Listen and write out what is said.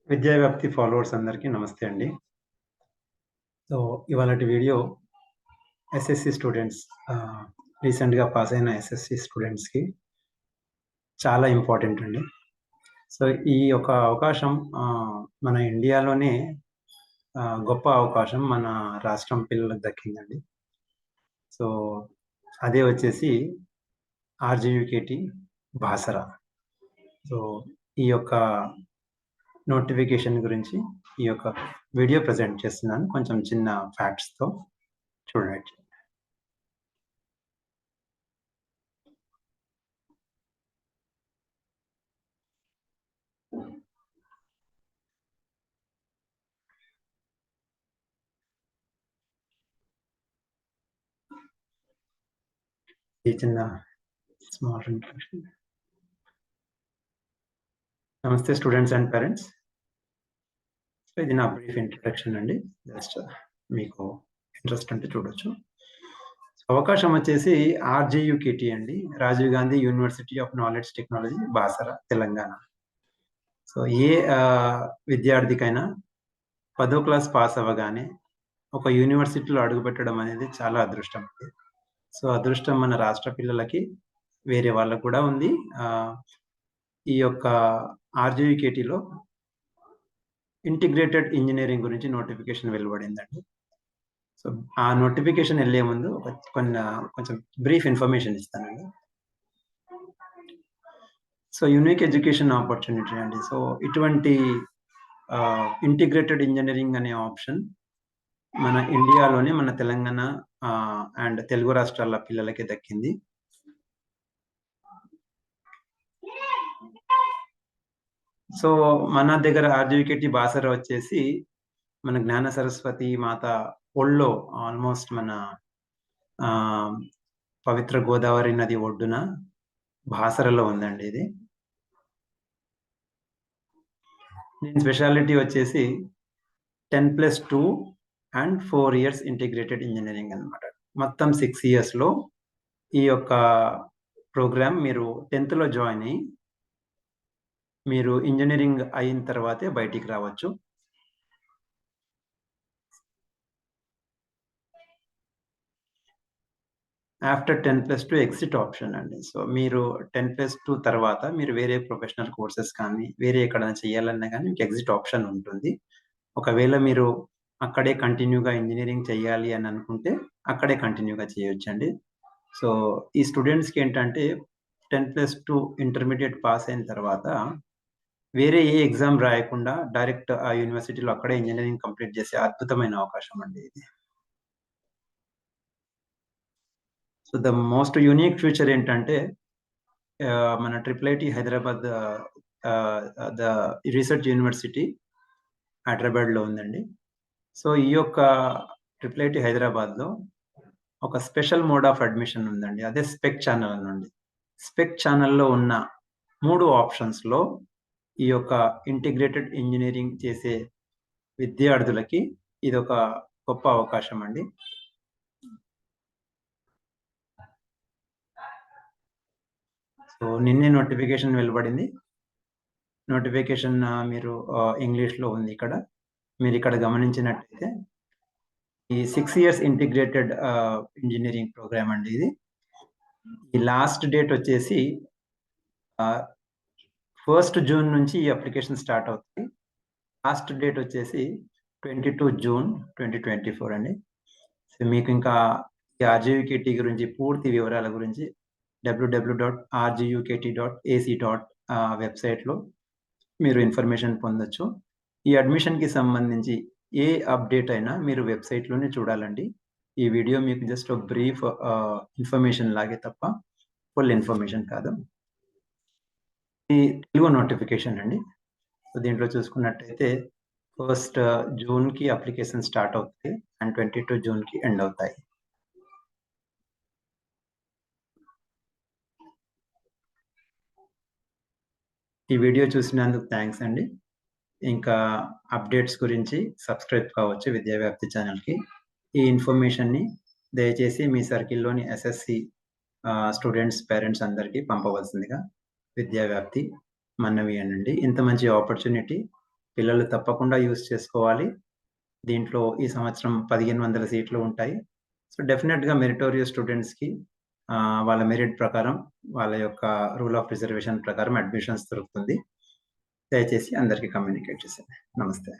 విద్యావ్యాప్తి followers అందరికీ నమస్తే అండి. సో, ఇవాళటి వీడియో ఎస్ఎస్‌సి స్టూడెంట్స్ రీసెంట్‌గా పాస్ అయిన ఎస్ఎస్‌సి స్టూడెంట్స్‌కి చాలా ఇంపార్టెంట్ అండి. సో, ఈ యొక్క అవకాశం మన ఇండియాలోనే గొప్ప అవకాశం మన రాష్ట్రం పిల్లలకు దక్కిందండి. సో, అదే వచ్చేసి ఆర్‌జీయూకేటీ బాసర. సో, ఈ యొక్క నోటిఫికేషన్ గురించి ఈ యొక్క వీడియో ప్రెజెంట్ చేస్తున్నాను. కొంచెం చిన్న ఫ్యాక్ట్స్‌తో చూడండి. ఈ చిన్న స్మాల్ ఇంట్రడక్షన్. నమస్తే స్టూడెంట్స్ అండ్ పేరెంట్స్. సో, ఇది నా బ్రీఫ్ ఇంట్రడక్షన్ అండి. జస్ట్ మీకు ఇంట్రెస్ట్ ఉంటే చూడొచ్చు. అవకాశం వచ్చేసి ఆర్‌జీయూకేటీ అండి. Rajiv Gandhi university of knowledge technology Basara, Telangana. So, ఏ విద్యార్థికైనా 10వ క్లాస్ పాస్ అవ్వగానే ఒక యూనివర్సిటీలో అడుగుపెట్టడం అనేది చాలా అదృష్టం అండి. సో, అదృష్టం మన రాష్ట్ర పిల్లలకి, వేరే వాళ్ళకి కూడా ఉంది. ఈ యొక్క ఆర్‌జీయూకేటీలో ఇంటిగ్రేటెడ్ ఇంజినీరింగ్ గురించి నోటిఫికేషన్ వెలువడిందండి. సో, ఆ నోటిఫికేషన్ ఎళ్ళే ముందు కొంచెం బ్రీఫ్ ఇన్ఫర్మేషన్ ఇస్తానండి. సో, యూనిక్ ఎడ్యుకేషన్ ఆపర్చునిటీ అండి. సో, ఇటువంటి ఇంటిగ్రేటెడ్ ఇంజినీరింగ్ అనే ఆప్షన్ మన ఇండియాలోనే మన తెలంగాణ అండ్ తెలుగు రాష్ట్రాల పిల్లలకే దక్కింది. సో, మన దగ్గర ఆర్‌జీయూకేటీ బాసర వచ్చేసి మన జ్ఞాన సరస్వతి మాత ఒళ్ళో ఆల్మోస్ట్ మన పవిత్ర గోదావరి నది ఒడ్డున బాసరలో ఉందండి ఇది. దీని స్పెషాలిటీ వచ్చేసి 10+2 అండ్ 4 ఇయర్స్ ఇంటిగ్రేటెడ్ ఇంజినీరింగ్ అన్నమాట. మొత్తం 6 ఇయర్స్‌లో ఈ యొక్క ప్రోగ్రామ్ మీరు 10థ్‌లో జాయిన్ అయ్యి, మీరు ఇంజినీరింగ్ అయిన తర్వాతే బయటికి రావచ్చు. ఆఫ్టర్ 10+2 ఎగ్జిట్ ఆప్షన్ అండి. సో, మీరు 10+2 తర్వాత మీరు వేరే ప్రొఫెషనల్ కోర్సెస్ కానీ, వేరే ఎక్కడైనా చేయాలన్నా గానీ మీకు ఎగ్జిట్ ఆప్షన్ ఉంటుంది. ఒకవేళ మీరు అక్కడే కంటిన్యూగా ఇంజినీరింగ్ చేయాలి అని అనుకుంటే, అక్కడే కంటిన్యూగా చేయొచ్చండి. సో, ఈ స్టూడెంట్స్‌కి ఏంటంటే 10+2 ఇంటర్మీడియేట్ పాస్ అయిన తర్వాత వేరే ఏ ఎగ్జామ్ రాయకుండా డైరెక్ట్ ఆ యూనివర్సిటీలో అక్కడే ఇంజినీరింగ్ కంప్లీట్ చేసే అద్భుతమైన అవకాశం అండి ఇది. So, the most unique feature ఏంటంటే మన triple IT Hyderabad the research university హైదరాబాద్‌లో ఉందండి. సో, ఈ యొక్క ట్రిపుల్ ఐటీ హైదరాబాద్‌లో ఒక స్పెషల్ మోడ్ ఆఫ్ అడ్మిషన్ ఉందండి. అదే స్పెక్ ఛానల్ అనండి. స్పెక్ ఛానల్‌లో ఉన్న 3 ఆప్షన్స్‌లో ఈ యొక్క ఇంటిగ్రేటెడ్ ఇంజినీరింగ్ చేసే విద్యార్థులకి ఇదొక గొప్ప అవకాశం అండి. సో, నిన్నే నోటిఫికేషన్ వెలువడింది. నోటిఫికేషన్ మీరు ఇంగ్లీష్‌లో ఉంది ఇక్కడ. మీరిక్కడ గమనించినట్టయితే ఈ 6 ఇయర్స్ ఇంటిగ్రేటెడ్ ఇంజినీరింగ్ ప్రోగ్రామ్ అండి ఇది. ఈ లాస్ట్ డేట్ వచ్చేసి 1 జూన్ నుంచి ఈ అప్లికేషన్ స్టార్ట్ అవుతుంది. లాస్ట్ డేట్ వచ్చేసి 22 జూన్ 2024 అండి. సో, మీకు ఇంకా ఈ ఆర్‌జీయూకేటీ గురించి పూర్తి వివరాల గురించి www.rgukt.ac. వెబ్‌సైట్‌లో మీరు ఇన్ఫర్మేషన్ పొందొచ్చు. ఈ అడ్మిషన్‌కి సంబంధించి ఏ అప్డేట్ అయినా మీరు వెబ్‌సైట్‌లోనే చూడాలండి. ఈ వీడియో మీకు జస్ట్ ఒక బ్రీఫ్ ఇన్ఫర్మేషన్ లాగే తప్ప ఫుల్ ఇన్ఫర్మేషన్ కాదు. ఇది తెలుగు నోటిఫికేషన్ అండి. సో, దీంట్లో చూసుకున్నట్టయితే 1 జూన్‌కి అప్లికేషన్ స్టార్ట్ అవుతాయి అండ్ 22 జూన్‌కి ఎండ్ అవుతాయి. ఈ వీడియో చూసినందుకు థాంక్స్ అండి. ఇంకా అప్డేట్స్ గురించి సబ్స్క్రైబ్ కావచ్చు విద్యావ్యాప్తి ఛానల్‌కి. ఈ ఇన్ఫర్మేషన్‌ని దయచేసి మీ సర్కిల్‌లోని ఎస్ఎస్‌సి స్టూడెంట్స్, పేరెంట్స్ అందరికీ పంపవలసిందిగా విద్యావ్యాప్తి మనవి అనండి. ఇంత మంచి ఆపర్చునిటీ పిల్లలు తప్పకుండా యూజ్ చేసుకోవాలి. దీంట్లో ఈ సంవత్సరం 1500 సీట్లు ఉంటాయి. సో, డెఫినిట్‌గా మెరిటోరియస్ స్టూడెంట్స్‌కి వాళ్ళ మెరిట్ ప్రకారం, వాళ్ళ యొక్క రూల్ ఆఫ్ రిజర్వేషన్ ప్రకారం అడ్మిషన్స్ దొరుకుతుంది. దయచేసి అందరికి కమ్యూనికేట్ చేసేయండి. నమస్తే.